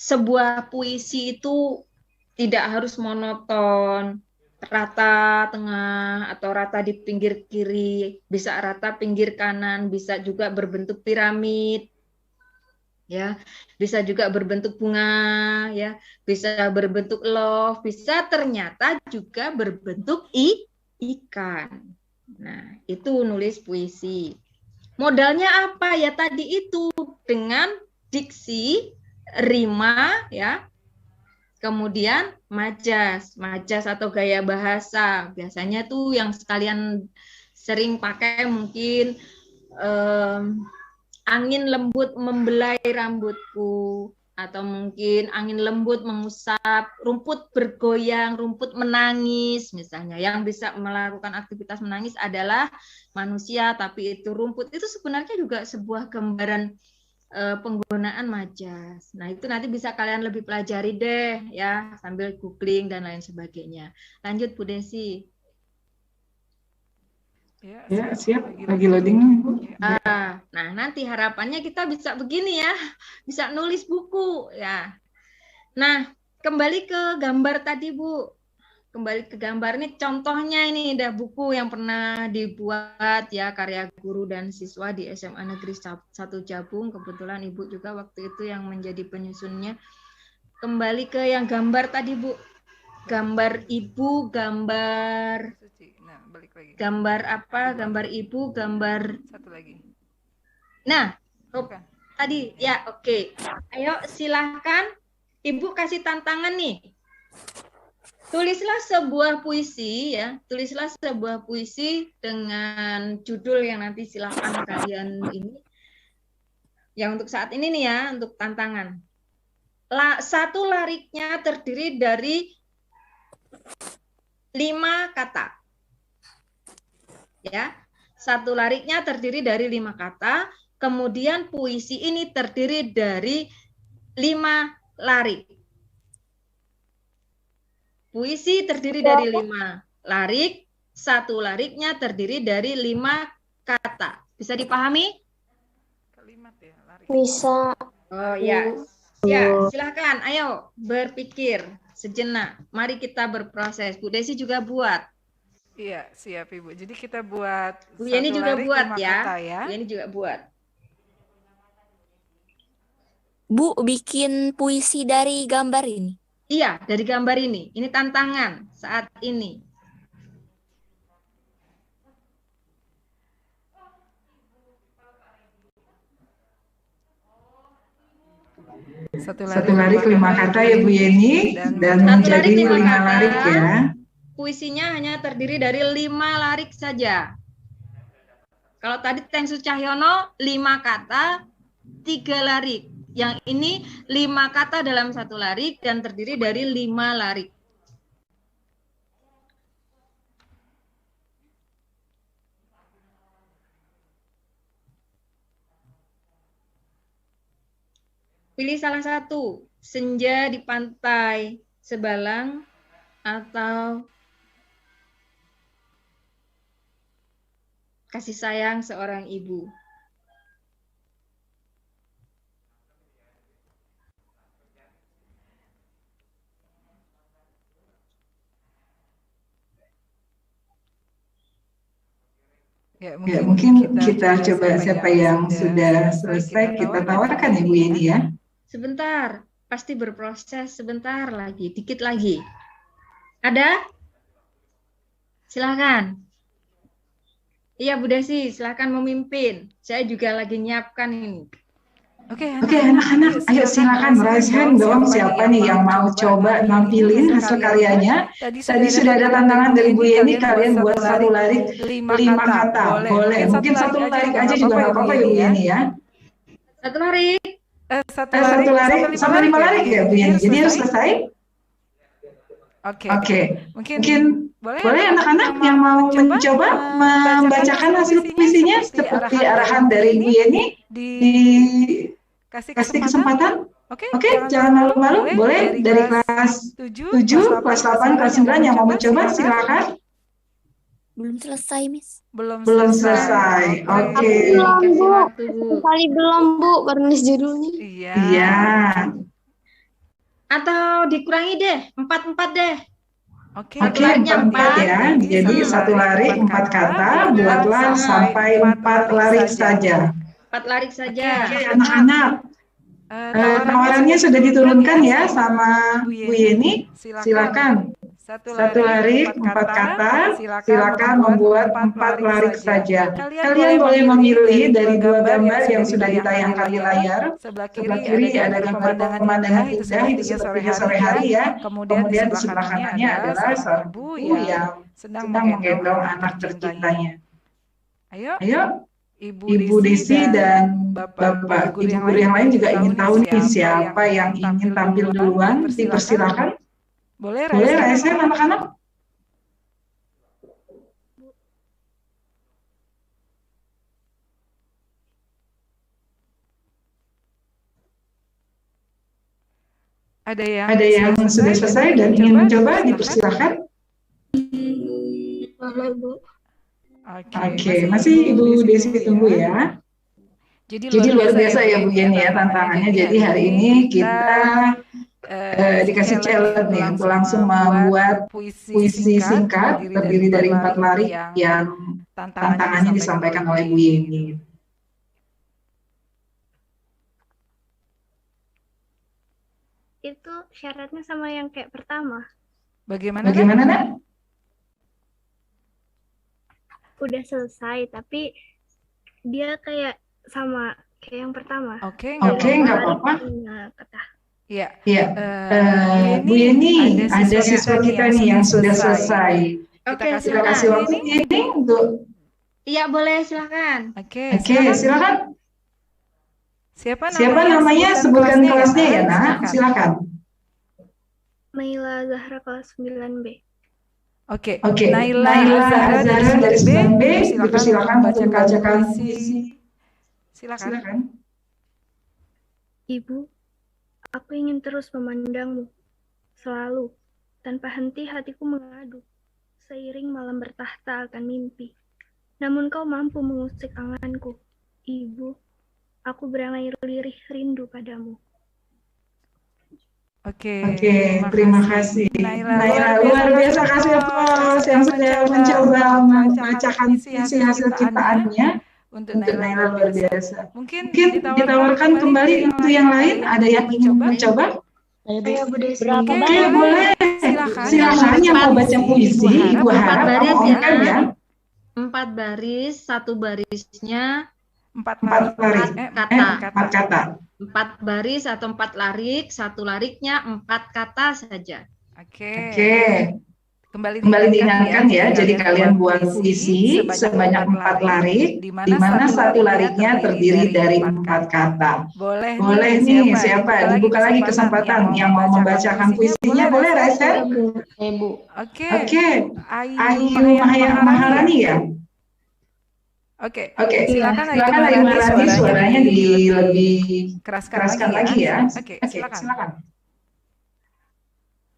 sebuah puisi itu tidak harus monoton, rata tengah atau rata di pinggir kiri, bisa rata pinggir kanan, bisa juga berbentuk piramid, ya, bisa juga berbentuk bunga, ya, bisa berbentuk love, bisa ternyata juga berbentuk ikan. Nah, itu nulis puisi. Modalnya apa ya tadi itu, dengan diksi, rima, ya. Kemudian majas atau gaya bahasa. Biasanya tuh yang sekalian sering pakai mungkin angin lembut membelai rambutku, atau mungkin angin lembut mengusap, rumput bergoyang, rumput menangis misalnya. Yang bisa melakukan aktivitas menangis adalah manusia, tapi itu rumput. Itu sebenarnya juga sebuah gambaran penggunaan majas. Nah, itu nanti bisa kalian lebih pelajari deh ya, sambil googling dan lain sebagainya. Lanjut Bu Desi. Ya, siap. Lagi loading, Bu. Nah, nanti harapannya kita bisa begini ya, bisa nulis buku ya. Nah, kembali ke gambar tadi Bu. Kembali ke gambar ini, contohnya ini udah buku yang pernah dibuat ya, karya guru dan siswa di SMA Negeri 1 Jabung. Kebetulan Ibu juga waktu itu yang menjadi penyusunnya. Kembali ke yang gambar tadi Bu. Gambar Ibu, gambar apa? Gambar Ibu, gambar satu lagi. Nah, tadi ya, oke. Ayo silahkan Ibu kasih tantangan nih. Tulislah sebuah puisi ya, tulislah sebuah puisi dengan judul yang nanti silakan kalian ini. Yang untuk saat ini nih ya, untuk tantangan. Satu lariknya terdiri dari 5 kata. Ya, satu lariknya terdiri dari 5 kata. Kemudian puisi ini terdiri dari 5 larik. Puisi terdiri dari 5 larik, satu lariknya terdiri dari 5 kata. Bisa dipahami? Kalimat ya, larik. Bisa. Oh ya. Ya, silakan. Ayo berpikir sejenak. Mari kita berproses. Bu Desi juga buat. Iya, siap Ibu. Jadi kita buat Bu Yeni juga buat ya. kata ya. Bu Yeni juga buat. Bu, bikin puisi dari gambar ini. Iya, dari gambar ini. Ini tantangan saat ini. Satu larik 5 kata ya Bu Yeni, dan menjadi 5 larik ya. Puisinya hanya terdiri dari 5 larik saja. Kalau tadi Tensu Cahyono 5 kata, 3 larik. Yang ini 5 kata dalam satu larik dan terdiri dari 5 larik. Pilih salah satu. Senja di pantai, sebalang, atau kasih sayang seorang ibu? Ya, Ya, mungkin kita coba siapa yang sudah selesai kita tawarkan ya Bu Yeni ya. Sebentar, pasti berproses sebentar lagi, dikit lagi. Ada? Silakan. Iya Bu Desi, silakan memimpin. Saya juga lagi nyiapkan ini. Oke, anak-anak, ayo silakan raise hand dong. Siapa nih yang mau coba nampilin hasil karyanya? Tadi sudah ada tantangan dari Bu Yeni, kalian buat satu larik 5 kata. Boleh. Mungkin satu larik aja juga nggak apa-apa ya Bu Yeni ya. Satu larik. Satu larik sampai 5 larik ya Bu Yeni. Jadi harus selesai. Oke. Mungkin boleh anak-anak yang mau mencoba membacakan hasil puisinya seperti arahan dari Bu Yeni kasih kesempatan. Oke, jangan malu-malu. Boleh dari kelas 7, kelas 8, kelas 9 yang mau mencoba silakan. Belum selesai, Miss. Belum selesai. Oke. Kali belum, Bu, bernis judulnya. Iya. Atau dikurangi deh, 4 deh. Oke, 4 ya. Jadi satu larik 4 kata, buatlah sampai 4 larik saja. 4 larik saja. Oke, anak-anak. Tawarannya sudah diturunkan ya sama Bu Yeni. Silakan. Satu larik 4 kata, silakan membuat 4 larik saja. Kalian boleh memilih dari 2 gambar yang sudah ditayangkan di layar. Sebelah kiri ada gambar pemandangan indah itu seperti sore hari ya. Kemudian di sebelah kanannya adalah seorang ibu yang sedang menggendong anak tercintanya. Ayo. Ibu Desi dan Bapak Ibu guru yang lain juga ingin tahu nih siapa yang ingin tampil duluan. Dipersilakan. Boleh raise hand anak-anak? Ada yang sudah selesai dan ingin mencoba, dipersilakan. Boleh, Bu. Oke, masih Ibu Desi tunggu ya. Jadi luar biasa ya Bu Yeni ya tantangannya. Jadi hari ini kita dikasih challenge nih untuk langsung membuat puisi singkat terdiri dari 4 larik yang tantangannya disampaikan oleh Bu Yeni. Itu syaratnya sama yang kayak pertama. Bagaimana Nak? Udah selesai, tapi dia kayak sama kayak yang pertama. Oke, nggak apa-apa. Iya. Bu Yeni, ada siswa kita nih yang sudah selesai. Kita kasih waktu ini untuk. Iya, boleh, silakan. Oke, silakan. Siapa namanya? Sebutkan kelasnya ya, Nak. Silakan. Naila Zahra kelas 9B. Oke. Naila Zahra dari 9B, dipersilakan untuk membacakan puisi. Silakan. Ibu, aku ingin terus memandangmu, selalu, tanpa henti hatiku mengadu, seiring malam bertahta akan mimpi. Namun kau mampu mengusik anganku, Ibu, aku berangai lirih rindu padamu. Oke, terima kasih. Naila, luar biasa, kasih aplaus yang sudah mencoba membacakan puisi hasil ciptaannya. Untuk Naila luar biasa. Mungkin ditawarkan kembali untuk yang lain. Ada yang ingin mencoba? Oke, boleh. Silakan yang mau baca puisi. Ibu harap kamu ongkar ya. 4 baris, 1 barisnya 4 kata. 4 baris atau 4 larik, 1 lariknya 4 kata saja. Oke. Kembali diingatkan ya, jadi kalian buat puisi sebanyak 4 larik, di mana 1 lariknya terdiri dari 4 kata. Boleh nih, siapa? Dibuka lagi kesempatan yang mau membacakan puisinya, boleh raise hand? Oke. Ayu Maharani ya? Oke. Silakan Ayu Maharani, suaranya lebih keraskan lagi ya. Oke, silakan.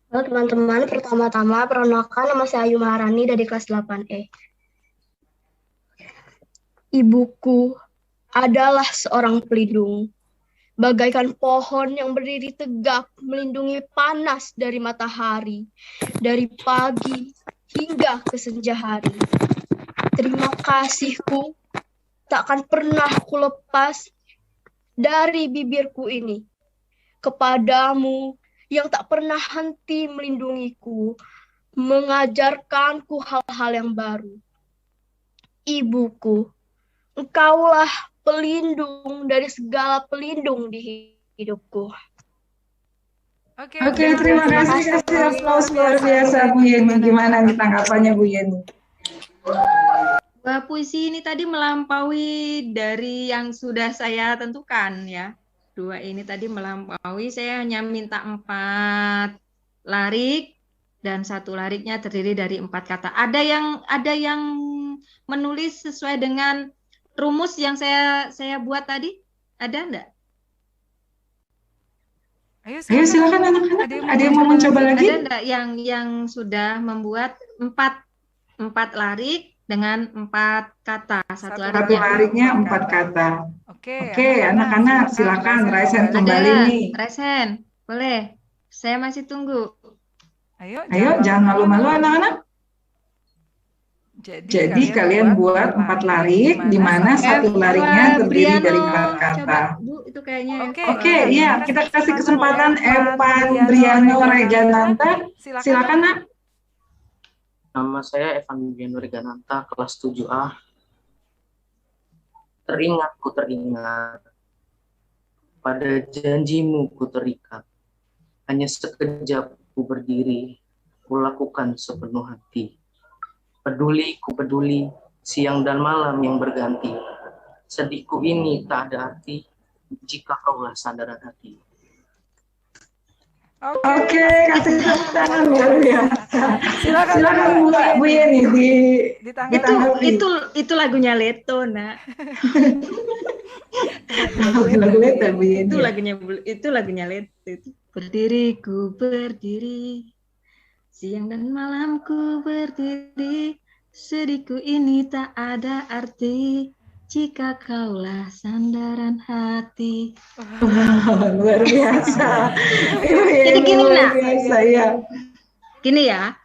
Halo teman-teman, pertama-tama perkenalkan nama saya Ayu Maharani dari kelas 8E. Ibuku adalah seorang pelindung, bagaikan pohon yang berdiri tegak melindungi panas dari matahari, dari pagi hingga ke senja hari. Terima kasihku takkan pernah kulepas dari bibirku ini kepadamu yang tak pernah henti melindungiku, mengajarkanku hal-hal yang baru. Ibuku, engkaulah pelindung dari segala pelindung di hidupku. Oke, terima kasih. Kasih aplaus luar biasa Bu Yeni. Gimana nih tanggapannya Bu Yeni? Wah, puisi ini tadi melampaui dari yang sudah saya tentukan ya. Dua ini tadi melampaui, saya hanya minta 4 larik dan 1 lariknya terdiri dari 4 kata. Ada yang menulis sesuai dengan rumus yang saya buat tadi? Ada enggak? Ayo silakan anak-anak. Ada yang mau mencoba lagi? Ada enggak yang sudah membuat 4 larik dengan 4 kata? Satu lariknya 4 kata. Oke, anak-anak silakan Raisen kembali nih. Raisen, boleh. Saya masih tunggu. Ayo, jangan malu-malu anak-anak. Jadi kalian buat 4 larik, di mana 1 lariknya terdiri dari 4 kata. Coba, Bu, itu kayaknya. Oke, ya kita kasih kesempatan Evan Briano Regananta. Silakan, Nak. Nama saya Evan Briano Regananta, kelas 7A. Teringat, ku teringat. Pada janjimu ku terikat. Hanya sekejap ku berdiri, ku lakukan sepenuh hati. Peduli, ku peduli, siang dan malam yang berganti. Sedihku ini tak ada arti, jika kaulah sandaran hati. Oke, kasih tepuk tangan luar biasa. Silakan Bu Yeni ditanggapi. Itu lagunya Leto, Nak. Lagu Leto Bu Yeni. Itu lagunya Leto. Berdiri, ku berdiri. Siang dan malamku berdiri, sedihku ini tak ada arti, jika kaulah sandaran hati. Luar biasa. Jadi gini Nak, saya. Gini ya,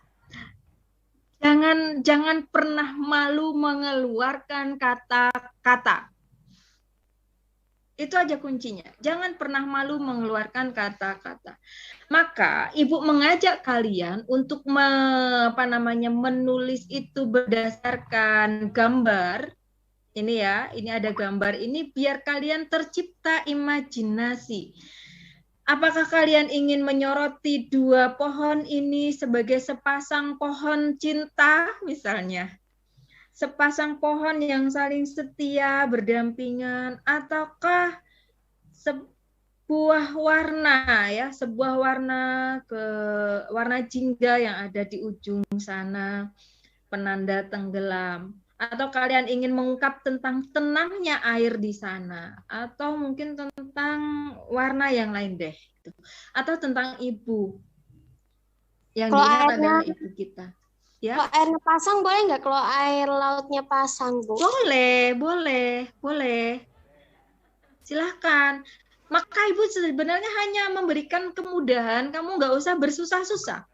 jangan pernah malu mengeluarkan kata-kata. Itu aja kuncinya. Jangan pernah malu mengeluarkan kata-kata. Maka ibu mengajak kalian untuk menulis itu berdasarkan gambar. Ini ya, ini ada gambar ini biar kalian tercipta imajinasi. Apakah kalian ingin menyoroti 2 pohon ini sebagai sepasang pohon cinta misalnya? Sepasang pohon yang saling setia berdampingan, ataukah sebuah warna ya, sebuah warna jingga yang ada di ujung sana, penanda tenggelam, atau kalian ingin mengungkap tentang tenangnya air di sana, atau mungkin tentang warna yang lain deh, atau tentang ibu yang diingat adalah ibu kita. Ya. Kalau airnya pasang boleh nggak? Kalau air lautnya pasang, Bu? Boleh. Silahkan. Maka ibu sebenarnya hanya memberikan kemudahan, kamu nggak usah bersusah-susah.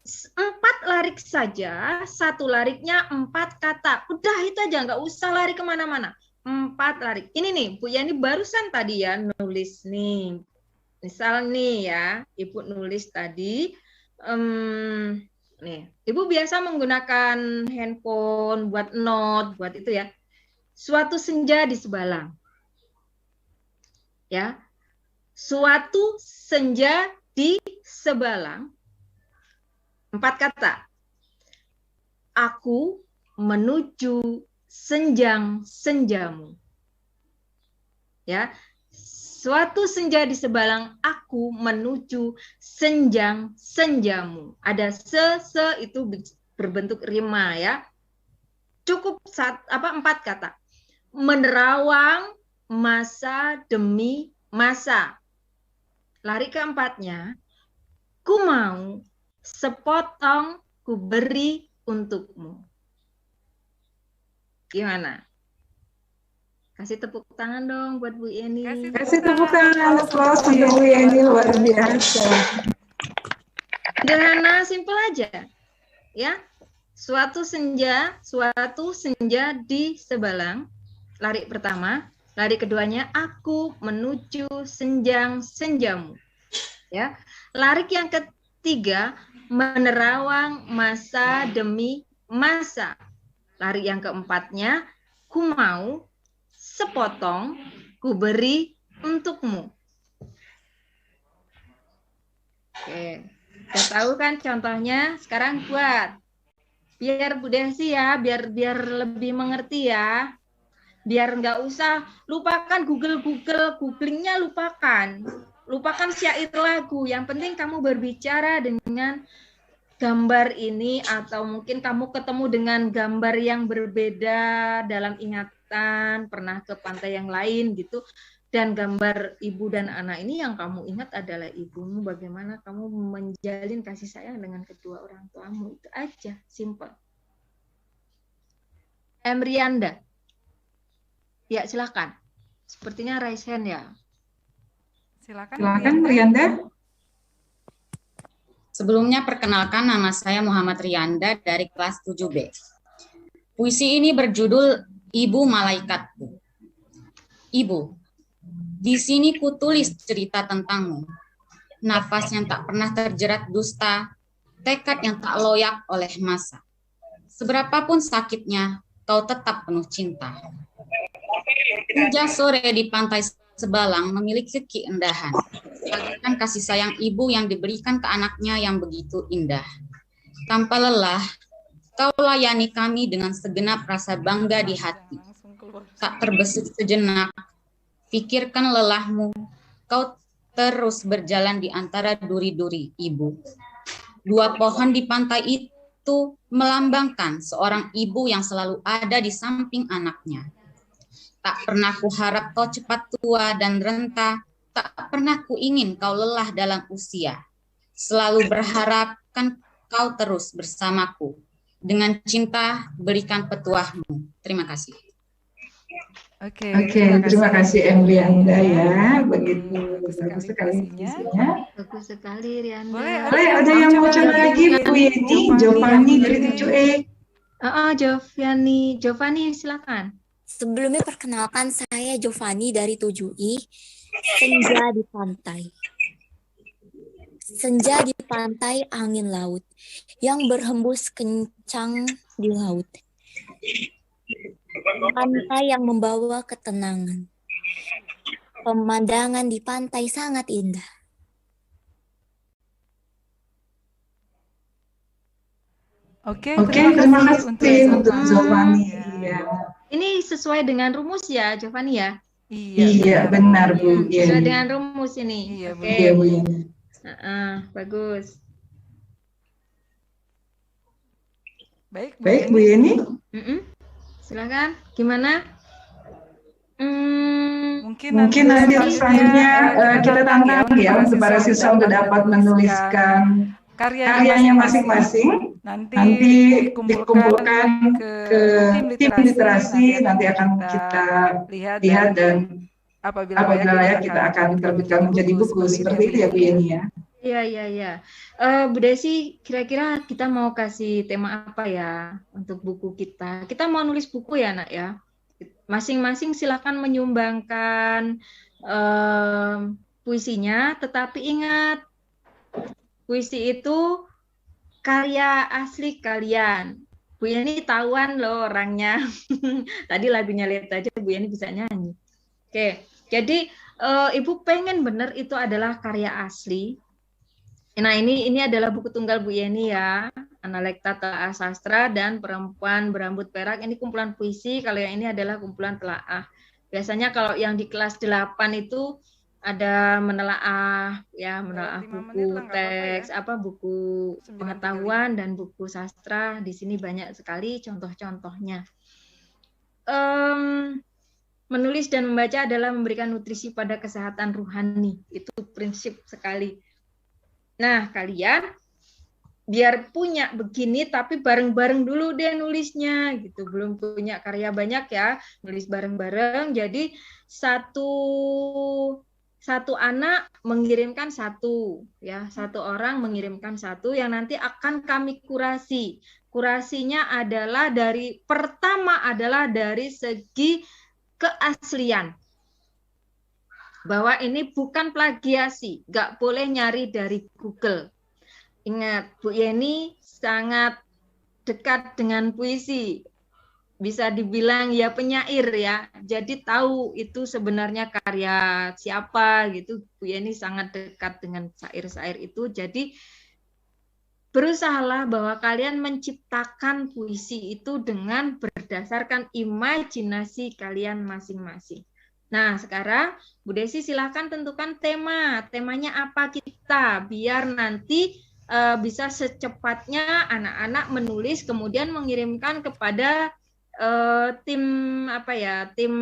4 larik saja, 1 lariknya 4 kata. Udah itu aja, nggak usah lari kemana-mana. 4 larik. Ini nih, Bu Yani barusan tadi ya nulis nih. Misal nih ya, ibu nulis tadi. Nih, ibu biasa menggunakan handphone buat note, buat itu ya. Suatu senja di Sebalang. Ya. Suatu senja di Sebalang. 4 kata. Aku menuju senjang-senjamu. Ya. Suatu senja di Sebalang, aku menuju senjang-senjamu. Ada se itu berbentuk rima ya. Cukup 4 kata. Menerawang masa demi masa. Lari keempatnya, ku mau sepotong ku beri untukmu. Gimana? Kasih tepuk tangan dong buat Bu Yeni. Kasih tepuk tangan, applause untuk Bu Yeni, luar biasa. Sederhana, simpel aja. Ya. Suatu senja di Sebalang. Lari pertama, lari keduanya aku menuju senjamu. Ya. Lari yang ketiga, menerawang masa demi masa. Lari yang keempatnya, ku mau sepotong ku beri untukmu. Oke, udah tahu kan contohnya? Sekarang buat. Biar Bu Desi ya, biar lebih mengerti ya. Biar nggak usah lupakan googlingnya lupakan. Lupakan syair lagu. Yang penting kamu berbicara dengan gambar ini, atau mungkin kamu ketemu dengan gambar yang berbeda dalam ingatan, pernah ke pantai yang lain gitu, dan gambar ibu dan anak ini yang kamu ingat adalah ibumu, bagaimana kamu menjalin kasih sayang dengan kedua orang tuamu. Itu aja, simple. Rianda. Ya, silakan. Sepertinya raise hand ya. Silakan Rianda. Sebelumnya perkenalkan, nama saya Muhammad Rianda dari kelas 7B. Puisi ini berjudul Ibu Malaikatku. Ibu, di sini kutulis cerita tentangmu. Nafas yang tak pernah terjerat dusta, tekad yang tak loyak oleh masa. Seberapapun sakitnya, kau tetap penuh cinta. Senja sore di pantai Sebalang memiliki keindahan. Bagaikan kasih sayang ibu yang diberikan ke anaknya yang begitu indah. Tanpa lelah, kau layani kami dengan segenap rasa bangga di hati. Tak terbesit sejenak, pikirkan lelahmu, kau terus berjalan di antara duri-duri ibu. Dua pohon di pantai itu melambangkan seorang ibu yang selalu ada di samping anaknya. Tak pernah kuharap kau cepat tua dan renta, tak pernah kuingin kau lelah dalam usia. Selalu berharap kan kau terus bersamaku. Dengan cinta berikan petuahmu. Terima kasih. Oke, terima kasih Rianda ya. Begitu bagus sekali puisinya. Bagus sekali Rianda. Boleh ada yang mau coba lagi Bu Yeni, Giovanni dari 7E. Giovanni silakan. Sebelumnya perkenalkan, saya Giovanni dari 7I. Senja di pantai. Senja di pantai angin laut yang berhembus kencang di laut. Pantai yang membawa ketenangan. Pemandangan di pantai sangat indah. Oke, terima kasih untuk Giovanni. Ya. Ini sesuai dengan rumus ya, Giovanni ya? Iya, benar Bu. Sesuai dengan rumus ini. Iya, Bu. Bagus. Baik, Bu Yeni. Silakan. Gimana? Mungkin nanti selanjutnya kita tantang ya untuk para siswa untuk dapat menuliskan karyanya masing-masing. Nanti dikumpulkan ke tim literasi, nanti akan kita lihat dan apabila layak kita akan terbitkan menjadi buku. Seperti itu ya Bu Yeni ya. Iya. Bu Desi, kira-kira kita mau kasih tema apa ya untuk buku kita? Kita mau nulis buku ya, Nak ya. Masing-masing silakan menyumbangkan puisinya, tetapi ingat, puisi itu karya asli kalian. Bu Yeni tahuan loh orangnya. Tadi lagunya lihat aja Bu Yeni bisa nyanyi. Oke, jadi Ibu pengen bener itu adalah karya asli. Nah ini adalah buku tunggal Bu Yeni ya. Analekta Telaah Sastra dan Perempuan Berambut Perak. Ini kumpulan puisi, kalau yang ini adalah kumpulan telaah. Biasanya kalau yang di kelas 8 itu ada menelaah buku teks, buku pengetahuan dan buku sastra. Di sini banyak sekali contoh-contohnya. Menulis dan membaca adalah memberikan nutrisi pada kesehatan ruhani. Itu prinsip sekali. Nah, kalian biar punya begini tapi bareng-bareng dulu deh nulisnya gitu. Belum punya karya banyak ya, nulis bareng-bareng. Jadi satu anak mengirimkan satu ya, satu orang mengirimkan satu yang nanti akan kami kurasi. Kurasinya adalah pertama adalah dari segi keaslian. Bahwa ini bukan plagiasi, nggak boleh nyari dari Google. Ingat, Bu Yeni sangat dekat dengan puisi. Bisa dibilang ya penyair ya. Jadi tahu itu sebenarnya karya siapa gitu. Bu Yeni sangat dekat dengan syair-syair itu. Jadi berusahalah bahwa kalian menciptakan puisi itu dengan berdasarkan imajinasi kalian masing-masing. Nah, sekarang Bu Desi silahkan tentukan tema. Temanya apa kita biar nanti bisa secepatnya anak-anak menulis kemudian mengirimkan kepada tim tim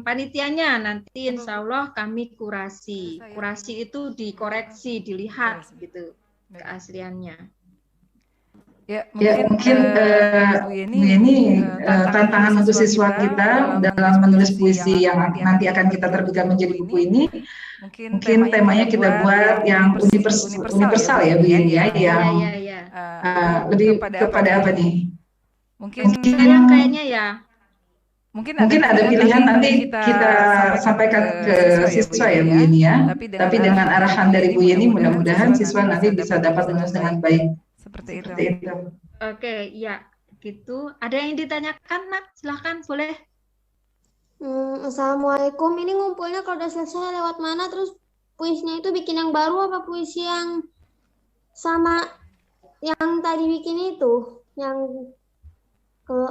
panitianya. Nanti insya Allah kami kurasi. Kurasi itu dikoreksi, dilihat gitu keasliannya. Ya, mungkin Bu Yeni tantangan untuk siswa kita dalam menulis puisi yang nanti akan kita terbitkan menjadi buku ini, mungkin temanya kita buat yang universal ya Bu Yeni ya, yang lebih kepada apa nih? Mungkin kayaknya ya. Mungkin ada pilihan nanti kita sampaikan ke siswa ya Bu Yeni ya. Tapi dengan arahan dari Bu Yeni mudah-mudahan siswa nanti bisa dapat menulis dengan baik. Seperti itu. Oke, ya gitu. Ada yang ditanyakan, Nak? Silahkan, boleh. Assalamualaikum. Ini ngumpulnya kalau udah selesai lewat mana? Terus puisinya itu bikin yang baru apa puisi yang sama yang tadi bikin itu? Yang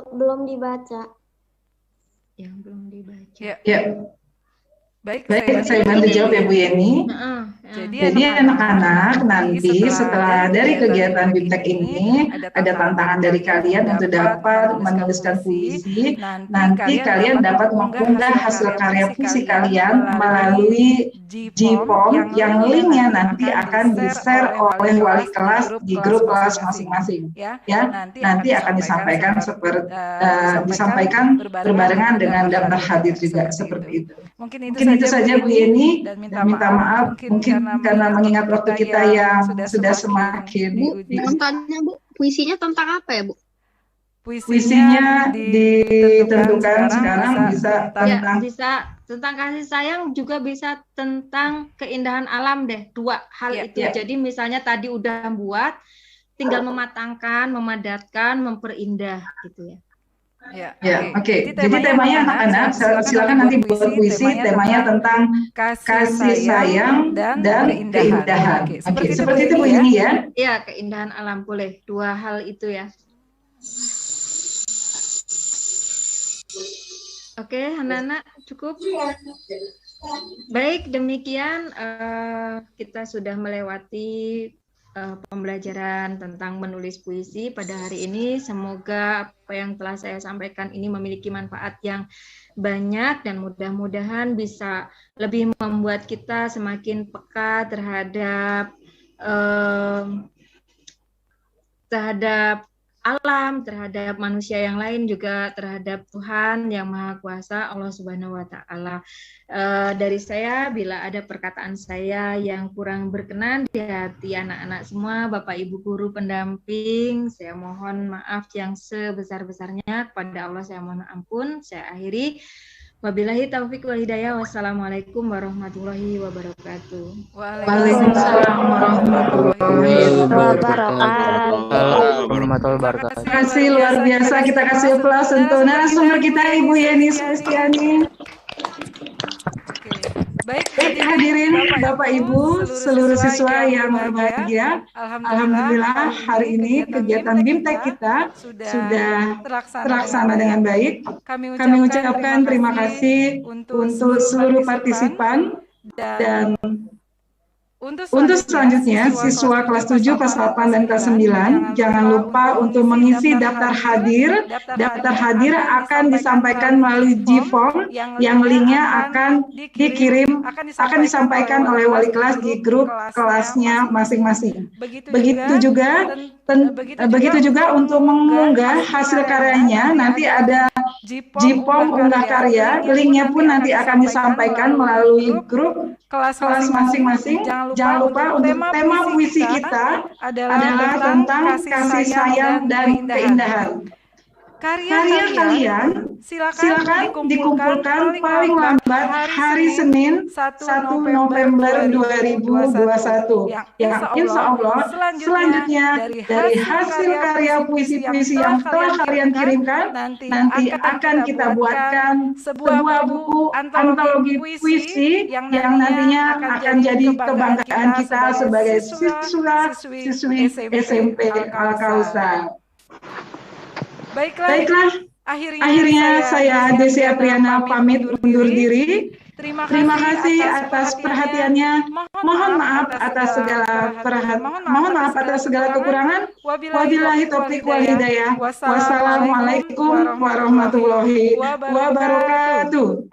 belum dibaca? Yang belum dibaca. Ya. Baik, saya bantu jawab ya Bu Yeni. Jadi anak-anak nanti setelah dari kegiatan BIMTEK ini ada tantangan dari kalian untuk dapat menuliskan puisi. Nanti kalian dapat mengunggah hasil karya puisi kalian melalui Gpom yang linknya nanti akan di-share oleh wali kelas di grup kelas masing-masing. Ya, nanti akan disampaikan berbarengan dengan daftar hadir juga seperti itu. Mungkin itu saja Bu Yeni, dan minta maaf mungkin karena mengingat waktu kita yang sudah semakin tanya Bu, puisinya tentang apa ya Bu? Puisinya ditentukan sekarang bisa tentang tentang kasih sayang, juga bisa tentang keindahan alam deh, dua hal itu. Jadi misalnya tadi udah buat, tinggal mematangkan, memadatkan, memperindah gitu ya. Oke. Jadi temanya anak-anak, silakan nanti buat puisi temanya tentang kasih sayang dan keindahan. Oke, seperti itu Bu ini ya. Iya, keindahan alam boleh, dua hal itu ya. Oke, anak-anak cukup. Baik, demikian kita sudah melewati pembelajaran tentang menulis puisi pada hari ini. Semoga apa yang telah saya sampaikan ini memiliki manfaat yang banyak dan mudah-mudahan bisa lebih membuat kita semakin peka terhadap alam, terhadap manusia yang lain, juga terhadap Tuhan yang Maha Kuasa, Allah Subhanahu wa Ta'ala. Dari saya, bila ada perkataan saya yang kurang berkenan di hati anak-anak semua, Bapak Ibu guru pendamping, saya mohon maaf yang sebesar-besarnya. Kepada Allah saya mohon ampun. Saya akhiri. Wabillahi taufiq wal hidayah. Wassalamualaikum warahmatullahi wabarakatuh. Waalaikumsalam warahmatullahi wabarakatuh. Terima kasih luar biasa. Kita kasih aplaus untuk narasumber kita Ibu Yeni Sulistiani. Baik, hadirin Bapak Ibu, seluruh siswa yang berbahagia. Alhamdulillah hari ini kegiatan BIMTEK kita sudah terlaksana dengan baik. Kami ucapkan terima kasih untuk seluruh partisipan dan Untuk selanjutnya, siswa kelas 7, kelas 8, dan kelas 9, jangan lupa untuk mengisi daftar hadir. Daftar hadir akan disampaikan melalui G-Form, yang linknya akan disampaikan oleh wali kelas di grup kelasnya masing-masing. Begitu juga untuk mengunggah hasil karyanya, nanti ada G-Form unggah karya, linknya pun nanti akan disampaikan melalui grup kelas masing-masing. Jangan lupa untuk tema puisi kita adalah tentang kasih sayang dan keindahan. Karya kalian silakan dikumpulkan paling lambat hari Senin 1 November 2021. Yang insya Allah selanjutnya dari hasil karya puisi-puisi yang telah kalian kirimkan, nanti akan kita buatkan sebuah buku antologi puisi yang nantinya akan jadi kebanggaan kita sebagai siswa-siswi SMP Al-Kautsar. Baiklah, akhirnya saya Desi Apriana pamit undur diri. Terima kasih atas perhatiannya. Mohon maaf atas segala kekurangan. Wabillahi taufiq wal hidayah. Wassalamualaikum warahmatullahi wabarakatuh.